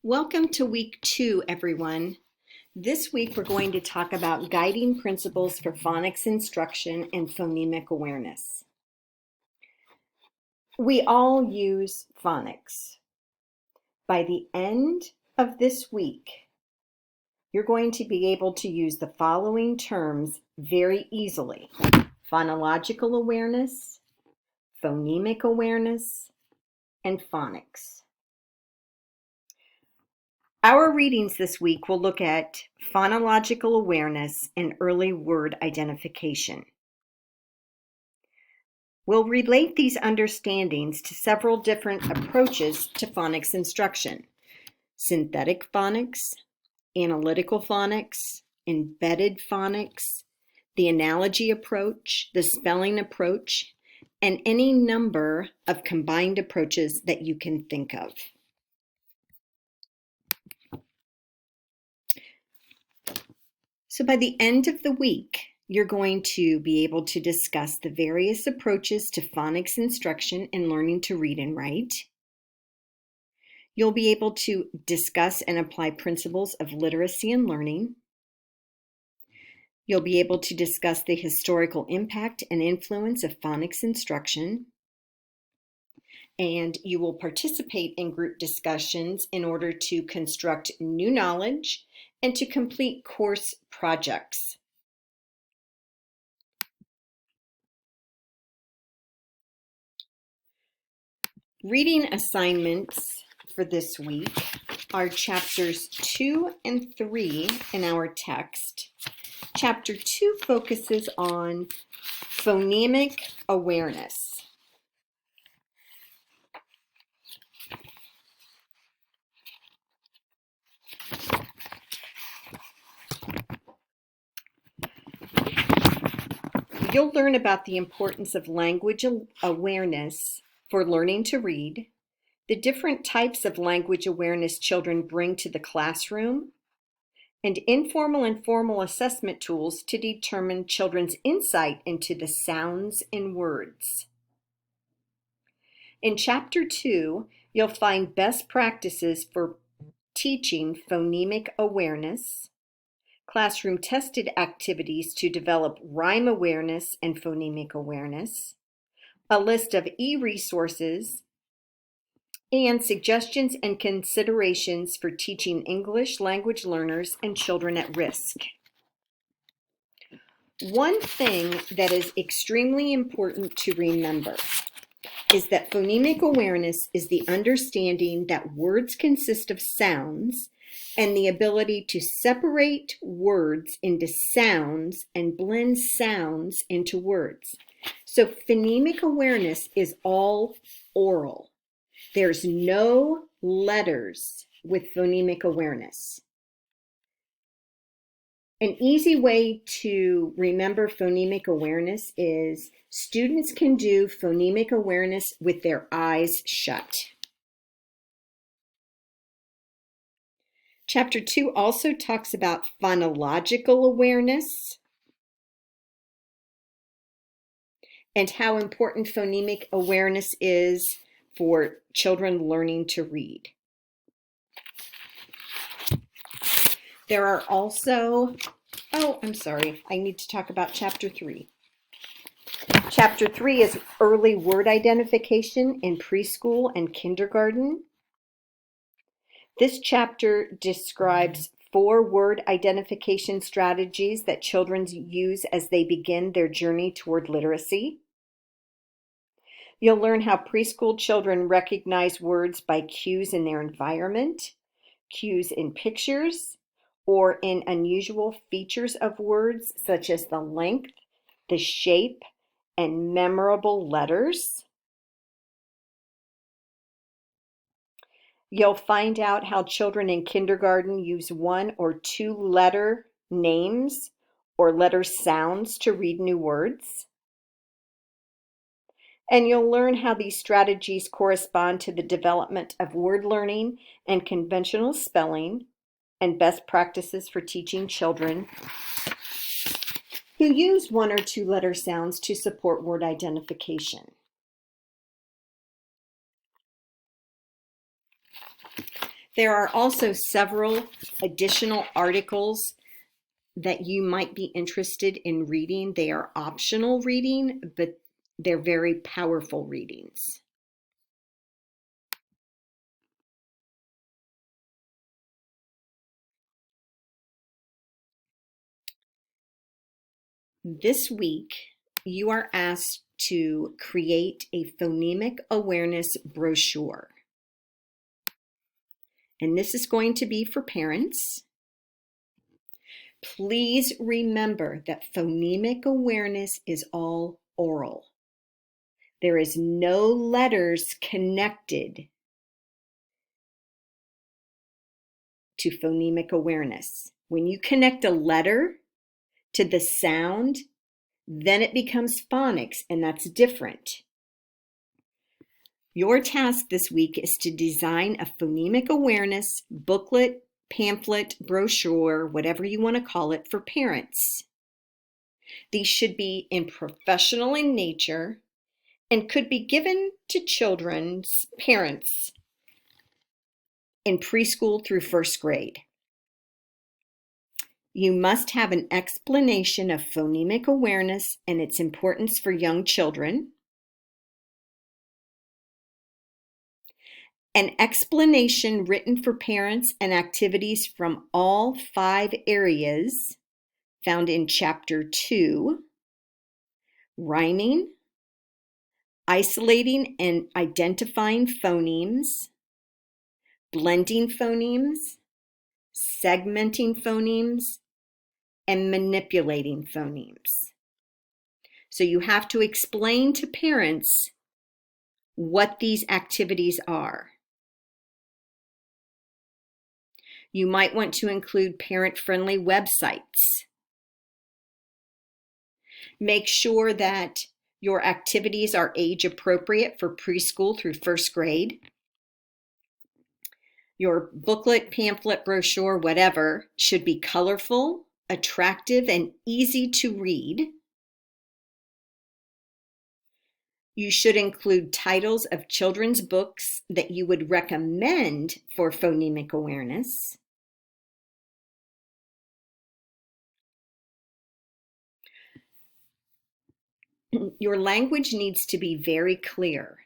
Welcome to week 2, everyone. This week we're going to talk about guiding principles for phonics instruction and phonemic awareness. We all use phonics. By the end of this week, you're going to be able to use the following terms very easily: phonological awareness, phonemic awareness, and phonics. Our readings this week will look at phonological awareness and early word identification. We'll relate these understandings to several different approaches to phonics instruction: synthetic phonics, analytical phonics, embedded phonics, the analogy approach, the spelling approach, and any number of combined approaches that you can think of. So by the end of the week, you're going to be able to discuss the various approaches to phonics instruction and learning to read and write. You'll be able to discuss and apply principles of literacy and learning. You'll be able to discuss the historical impact and influence of phonics instruction. And you will participate in group discussions in order to construct new knowledge and to complete course projects. Reading assignments for this week are chapters 2 and 3 in our text. Chapter 2 focuses on phonemic awareness. You'll learn about the importance of language awareness for learning to read, the different types of language awareness children bring to the classroom, and informal and formal assessment tools to determine children's insight into the sounds in words. In Chapter 2, you'll find best practices for teaching phonemic awareness, classroom tested activities to develop rhyme awareness and phonemic awareness, a list of e-resources, and suggestions and considerations for teaching English language learners and children at risk. One thing that is extremely important to remember is that phonemic awareness is the understanding that words consist of sounds and the ability to separate words into sounds and blend sounds into words. So phonemic awareness is all oral. There's no letters with phonemic awareness. An easy way to remember phonemic awareness is students can do phonemic awareness with their eyes shut. Chapter 2 also talks about phonological awareness and how important phonemic awareness is for children learning to read. There are also, I need to talk about Chapter 3. Chapter 3 is early word identification in preschool and kindergarten. This chapter describes 4 word identification strategies that children use as they begin their journey toward literacy. You'll learn how preschool children recognize words by cues in their environment, cues in pictures, or in unusual features of words such as the length, the shape, and memorable letters. You'll find out how children in kindergarten use 1 or 2 letter names or letter sounds to read new words. And you'll learn how these strategies correspond to the development of word learning and conventional spelling and best practices for teaching children who use 1 or 2 letter sounds to support word identification. There are also several additional articles that you might be interested in reading. They are optional reading, but they're very powerful readings. This week, you are asked to create a phonemic awareness brochure. And this is going to be for parents. Please remember that phonemic awareness is all oral. There is no letters connected to phonemic awareness. When you connect a letter to the sound, then it becomes phonics, and that's different. Your task this week is to design a phonemic awareness booklet, pamphlet, brochure, whatever you want to call it, for parents. These should be professional in nature and could be given to children's parents in preschool through first grade. You must have an explanation of phonemic awareness and its importance for young children, an explanation written for parents and activities from all 5 areas found in Chapter 2, rhyming, isolating and identifying phonemes, blending phonemes, segmenting phonemes, and manipulating phonemes. So you have to explain to parents what these activities are. You might want to include parent-friendly websites. Make sure that your activities are age appropriate for preschool through first grade. Your booklet, pamphlet, brochure, whatever, should be colorful, attractive, and easy to read. You should include titles of children's books that you would recommend for phonemic awareness. Your language needs to be very clear.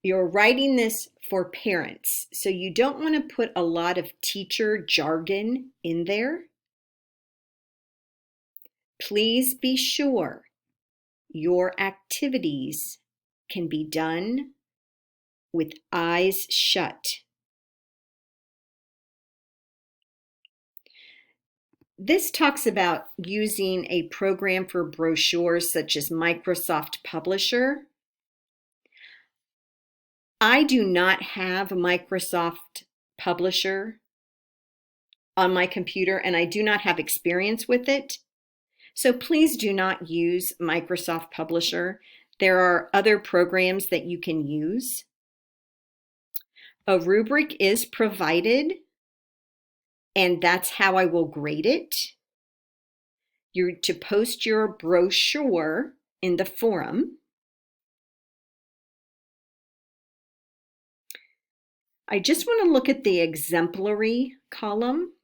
You're writing this for parents, so you don't want to put a lot of teacher jargon in there. Please be sure your activities can be done with eyes shut. This talks about using a program for brochures such as Microsoft Publisher. I do not have Microsoft Publisher on my computer, and I do not have experience with it. So please do not use Microsoft Publisher. There are other programs that you can use. A rubric is provided, and that's how I will grade it. You're to post your brochure in the forum. I just want to look at the exemplary column.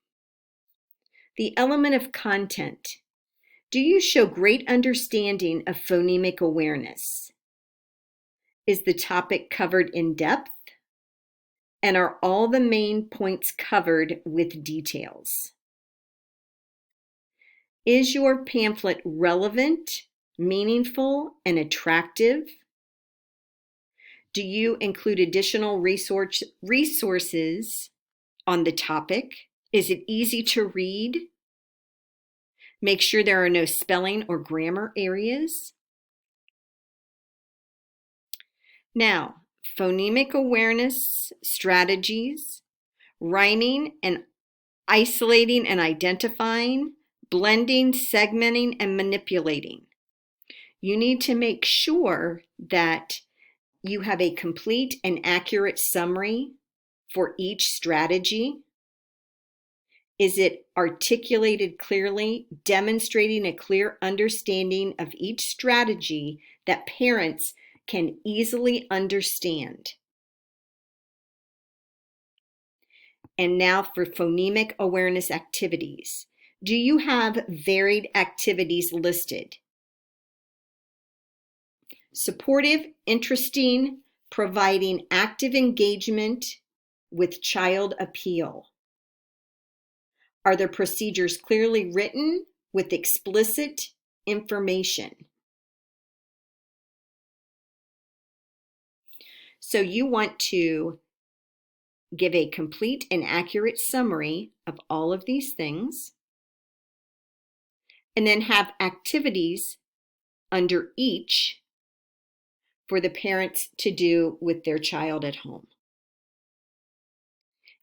The element of content. Do you show great understanding of phonemic awareness? Is the topic covered in depth? And are all the main points covered with details? Is your pamphlet relevant, meaningful, and attractive? Do you include additional resources on the topic? Is it easy to read? Make sure there are no spelling or grammar areas. Now, phonemic awareness strategies, rhyming and isolating and identifying, blending, segmenting, and manipulating. You need to make sure that you have a complete and accurate summary for each strategy. Is it articulated clearly, demonstrating a clear understanding of each strategy that parents can easily understand? And now for phonemic awareness activities. Do you have varied activities listed? Supportive, interesting, providing active engagement with child appeal. Are the procedures clearly written with explicit information? So you want to give a complete and accurate summary of all of these things, and then have activities under each for the parents to do with their child at home.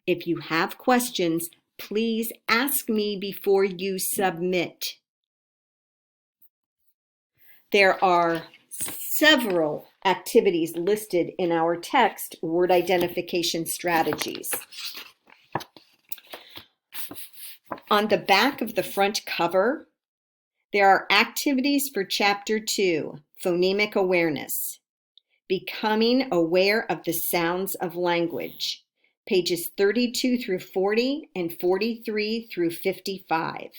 If you have questions, please ask me before you submit. There are several activities listed in our text, Word Identification Strategies. On the back of the front cover, there are activities for Chapter 2, Phonemic Awareness, Becoming Aware of the Sounds of Language, pages 32 through 40 and 43 through 55.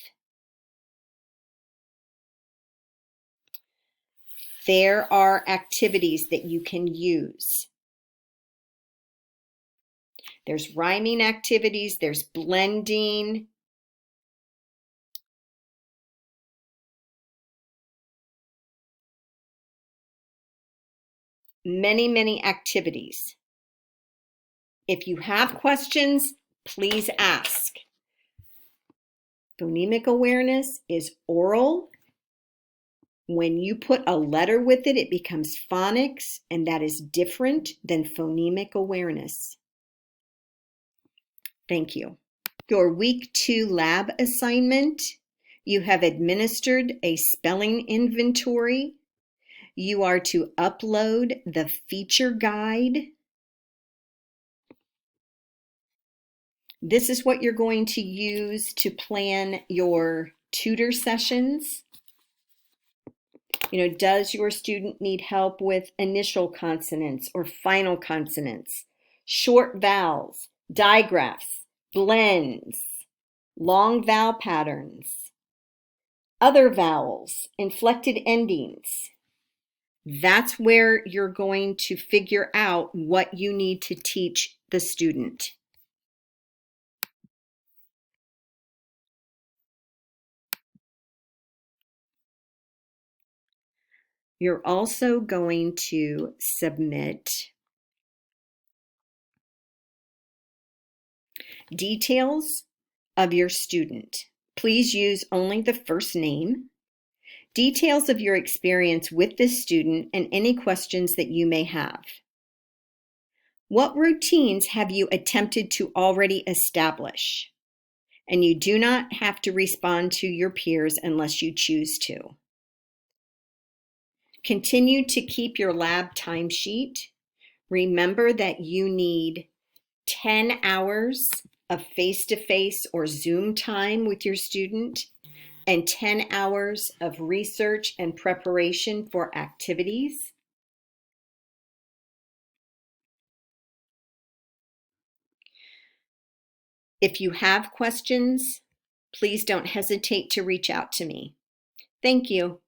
There are activities that you can use. There's rhyming activities, there's blending, many activities. If you have questions, please ask. Phonemic awareness is oral. When you put a letter with it, it becomes phonics, and that is different than phonemic awareness. Thank you. Your week 2 lab assignment, you have administered a spelling inventory. You are to upload the feature guide. This is what you're going to use to plan your tutor sessions. Does your student need help with initial consonants or final consonants, short vowels, digraphs, blends, long vowel patterns, other vowels, inflected endings? That's where you're going to figure out what you need to teach the student. You're also going to submit details of your student. Please use only the first name, details of your experience with this student, and any questions that you may have. What routines have you attempted to already establish? And you do not have to respond to your peers unless you choose to. Continue to keep your lab timesheet. Remember that you need 10 hours of face-to-face or Zoom time with your student and 10 hours of research and preparation for activities. If you have questions, please don't hesitate to reach out to me. Thank you.